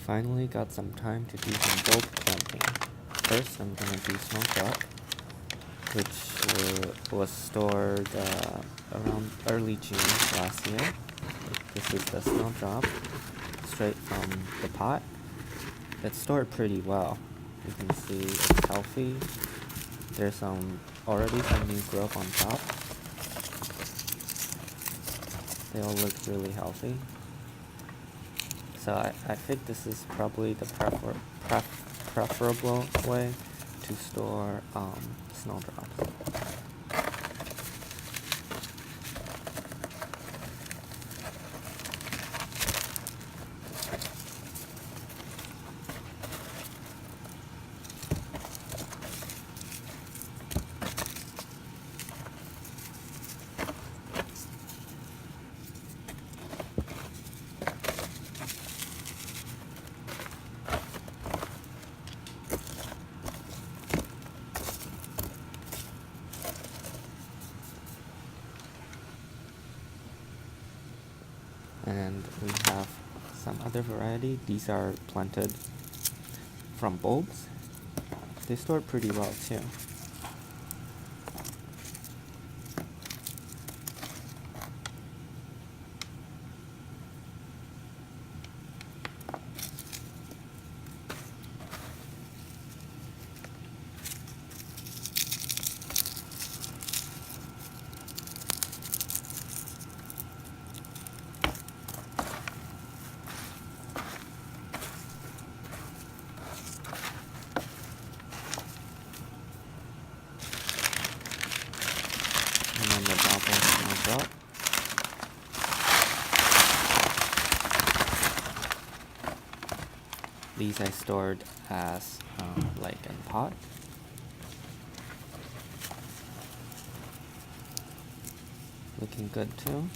Finally got some time to do some bulb planting. First, I'm gonna do snowdrop, which was stored around early June last year. This is the snowdrop, straight from the pot. It's stored pretty well. You can see it's healthy. There's already some new growth on top. They all look really healthy. So I think this is probably the preferable way to store snowdrops. And we have some other variety. These are planted from bulbs. They store pretty well too. And then the bubble snowdrop. These I stored as like in pot. Looking good too.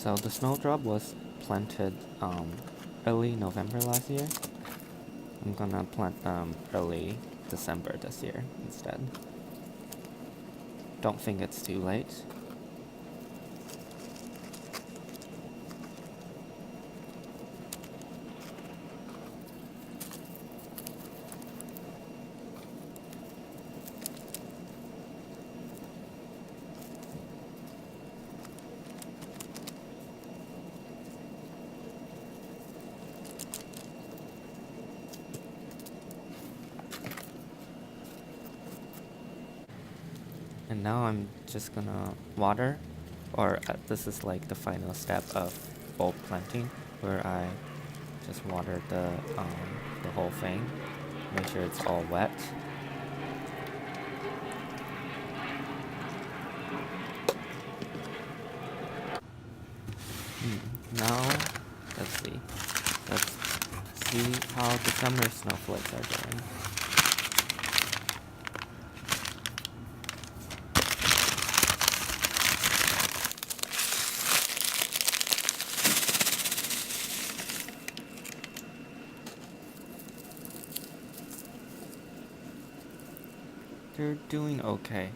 So the snowdrop was planted early November last year. I'm gonna plant them early December this year instead. Don't think it's too late. And now I'm just gonna water, or this is like the final step of bulb planting, where I just water the whole thing, make sure it's all wet. Now let's see how the summer snowflakes are doing. They're doing okay.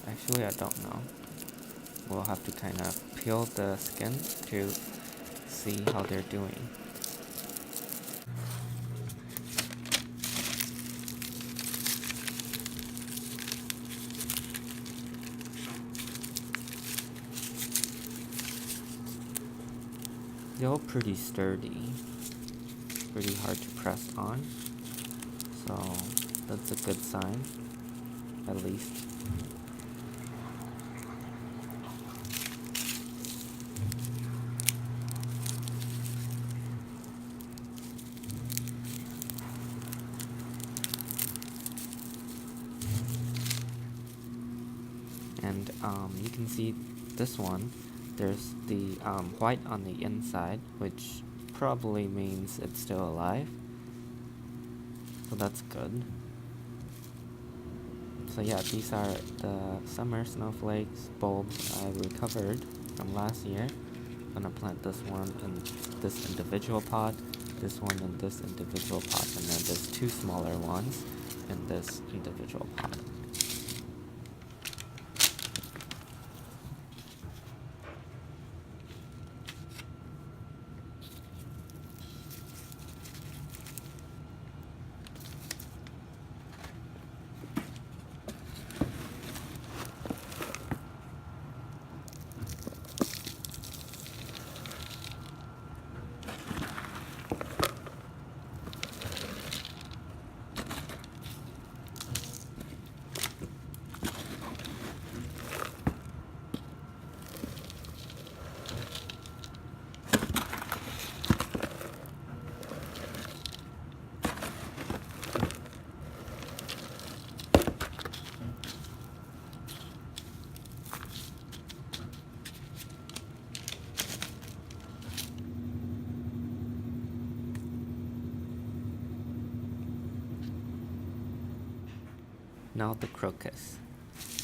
Actually, I don't know. We'll have to kind of peel the skin to see how they're doing. They're all pretty sturdy. Pretty hard to press on. So that's a good sign, at least. can see this one, there's the white on the inside, which probably means it's still alive. So that's good. So yeah, these are the summer snowflakes bulbs I recovered from last year. I'm gonna plant this one in this individual pot, this one in this individual pot, and then there's two smaller ones in this individual pot. Now the crocus.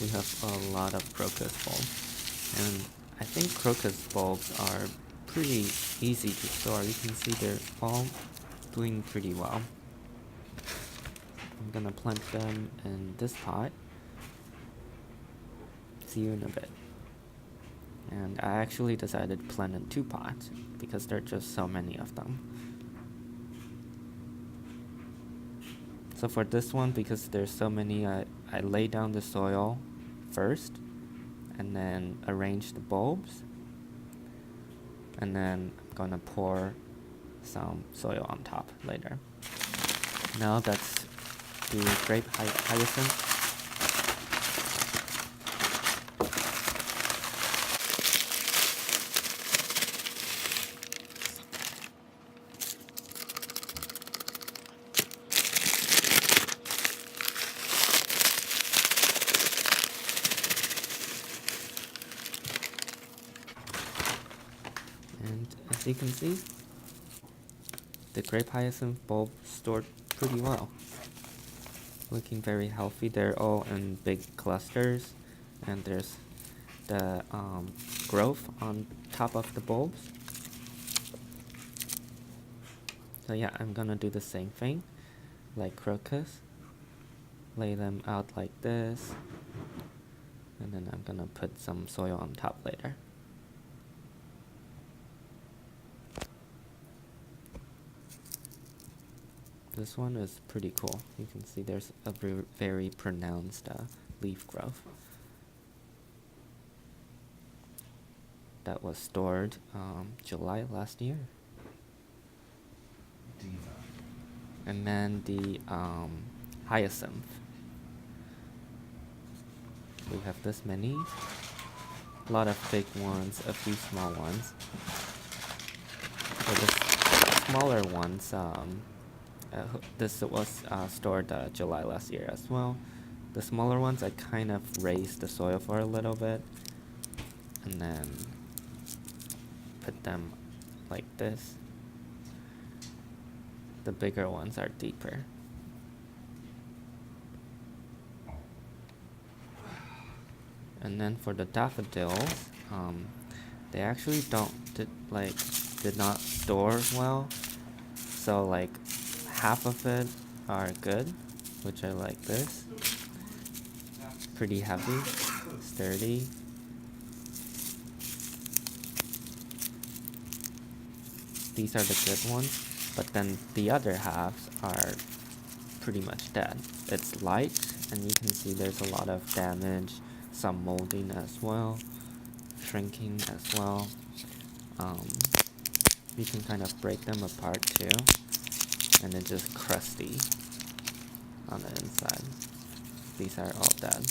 We have a lot of crocus bulbs, and I think crocus bulbs are pretty easy to store. You can see they're all doing pretty well. I'm gonna plant them in this pot. See you in a bit. And I actually decided to plant in two pots because there are just so many of them. So for this one, because there's so many, I lay down the soil first and then arrange the bulbs, and then I'm gonna pour some soil on top later. Now that's the grape hyacinth. And as you can see, the grape hyacinth bulb stored pretty well. Looking very healthy. They're all in big clusters, and there's the growth on top of the bulbs. So yeah, I'm gonna do the same thing like crocus. Lay them out like this, and then I'm gonna put some soil on top later. This one is pretty cool. You can see there's a very pronounced leaf growth. That was stored July last year. And then the hyacinth. We have this many. A lot of big ones, a few small ones. For the smaller ones, this was stored July last year as well. The smaller ones, I kind of raised the soil for a little bit and then put them like this. The bigger ones are deeper. And then for the daffodils, they actually did not store well. So like half of it are good, which I like this. Pretty heavy, sturdy. These are the good ones, but then the other halves are pretty much dead. It's light, and you can see there's a lot of damage, some molding as well, shrinking as well. You can kind of break them apart too, and they're just crusty on the inside. These are all dead.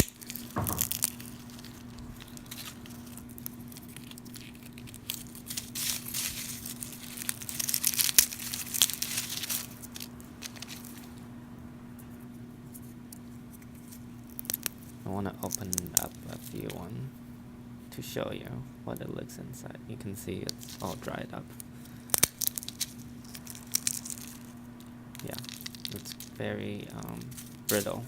I want to open up a few ones. to show you what it looks inside. You can see it's all dried up. Yeah, it's very brittle.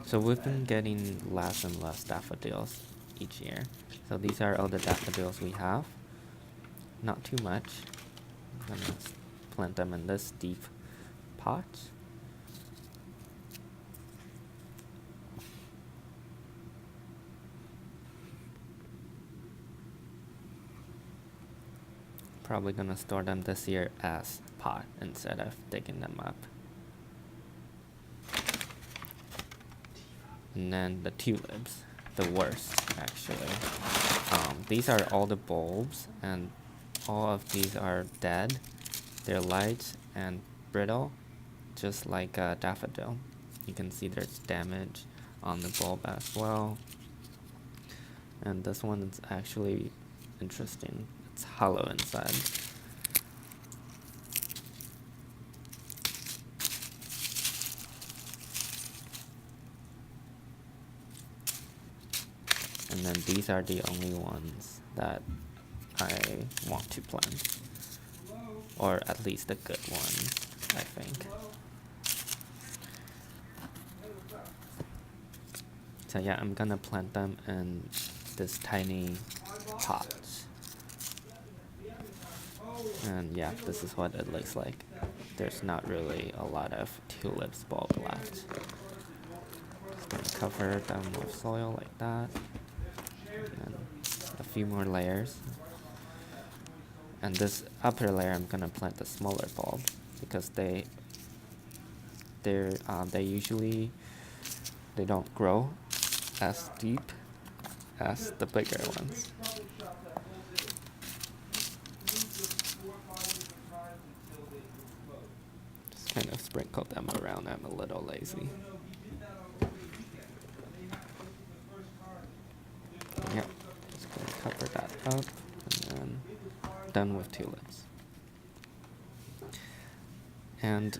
So we've been getting less and less daffodils each year. So these are all the daffodils we have. Not too much. I'm gonna plant them in this deep pot. Probably gonna store them this year as pot instead of digging them up. And then the tulips, the worst actually. These are all the bulbs, and all of these are dead. They're light and brittle, just like a daffodil. You can see there's damage on the bulb as well. And this one is actually interesting. It's hollow inside. And then these are the only ones that I want to plant, or at least the good ones, I think. So yeah, I'm gonna plant them in this tiny pot. And yeah, this is what it looks like. There's not really a lot of tulips bulb left. Just gonna cover them with soil like that. And a few more layers. And this upper layer I'm gonna plant the smaller bulb because they usually don't grow as deep as the bigger ones. Just kind of sprinkle them around. I'm a little lazy. Yeah, just gonna cover that up, and then done with tulips. And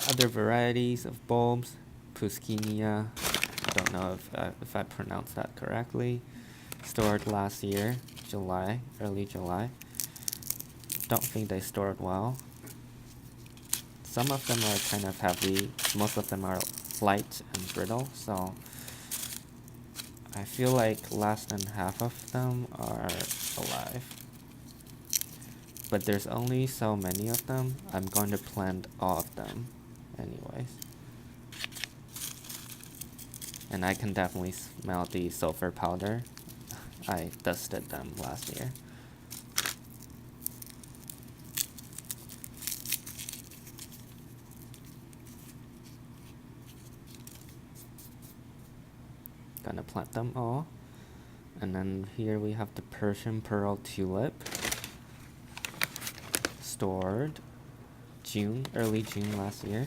other varieties of bulbs, puschkinia, I don't know if I pronounced that correctly, stored last year, July, early July. Don't think they stored well. Some of them are kind of heavy, most of them are light and brittle, so I feel like less than half of them are alive. But there's only so many of them. I'm going to plant all of them anyways. And I can definitely smell the sulfur powder. I dusted them last year. Gonna plant them all. And then here we have the Persian pearl tulip. Stored early June last year.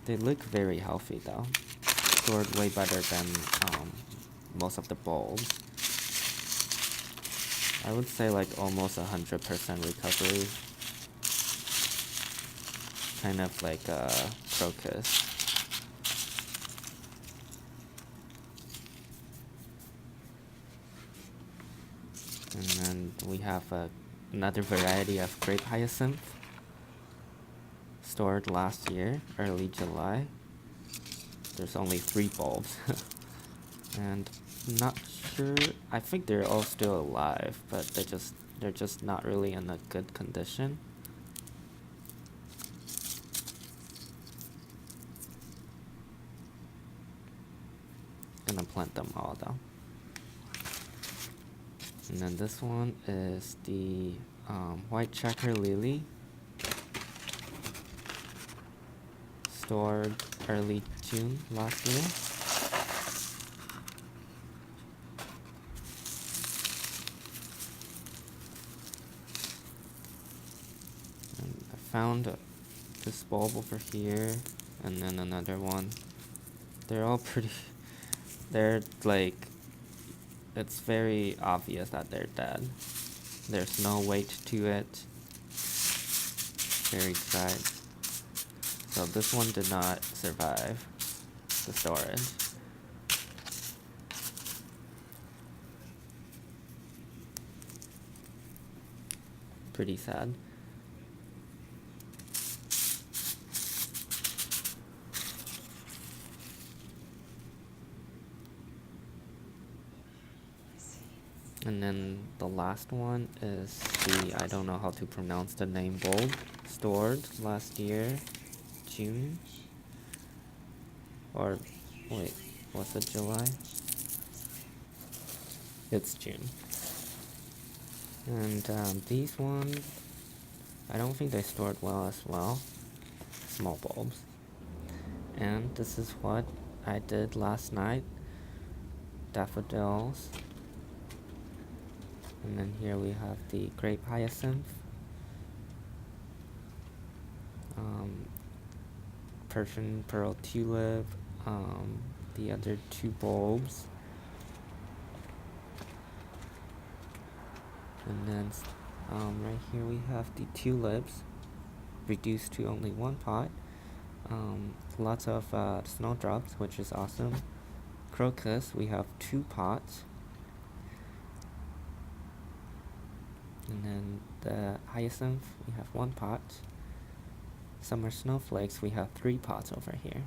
They look very healthy though. Stored way better than most of the bulbs. I would say like almost 100% recovery. Kind of like a crocus. And then we have another variety of grape hyacinth. Stored last year, early July. There's only 3 bulbs. And not sure, I think they're all still alive, but they're just not really in a good condition. Gonna plant them all though. And then this one is the white checker lily. Stored early June last year. And I found this bulb over here, and then another one. They're all pretty, they're like it's very obvious that they're dead. There's no weight to it. Very dry. So this one did not survive the storage. Pretty sad. And then the last one is the, I don't know how to pronounce the name, bulb, stored last year, June, or wait, was it July? It's June. And these ones, I don't think they stored well as well, small bulbs. And this is what I did last night, daffodils. And then here we have the grape hyacinth, Persian pearl tulip, the other two bulbs, and then right here we have the tulips, reduced to only one pot. Lots of snowdrops, which is awesome. Crocus, we have 2 pots. And then the hyacinth, we have 1 pot. Summer snowflakes, we have 3 pots over here.